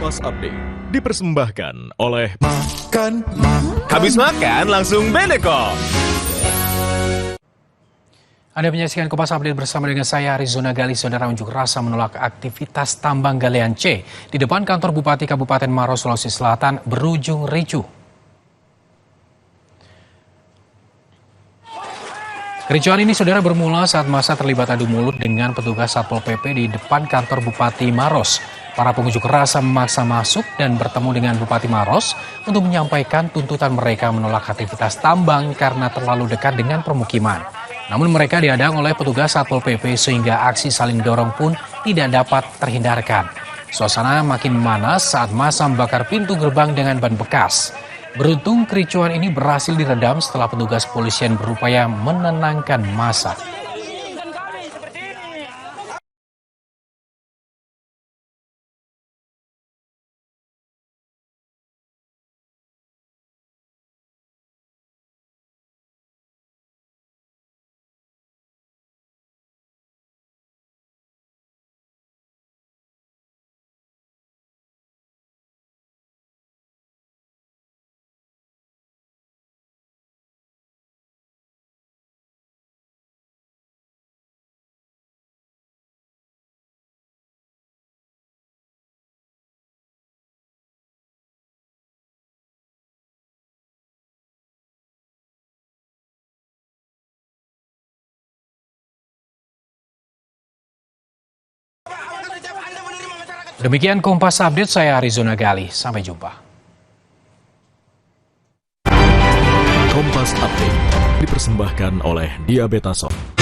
Kompas Update dipersembahkan oleh Habis makan langsung Beneko. Anda menyaksikan Kompas Update bersama dengan saya Arizona Gali. Saudara unjuk rasa menolak aktivitas tambang galian C di depan kantor Bupati Kabupaten Maros, Sulawesi Selatan berujung ricuh. Kericuhan ini saudara bermula saat massa terlibat adu mulut dengan petugas Satpol PP di depan kantor Bupati Maros. Para pengunjuk rasa memaksa masuk dan bertemu dengan Bupati Maros untuk menyampaikan tuntutan mereka menolak aktivitas tambang karena terlalu dekat dengan permukiman. Namun mereka dihadang oleh petugas Satpol PP sehingga aksi saling dorong pun tidak dapat terhindarkan. Suasana makin memanas saat massa membakar pintu gerbang dengan ban bekas. Beruntung kericuhan ini berhasil diredam setelah petugas kepolisian berupaya menenangkan massa. Demikian Kompas Update, saya Arizona Gali. Sampai jumpa. Kompas Update dipersembahkan oleh Diabetes Shop.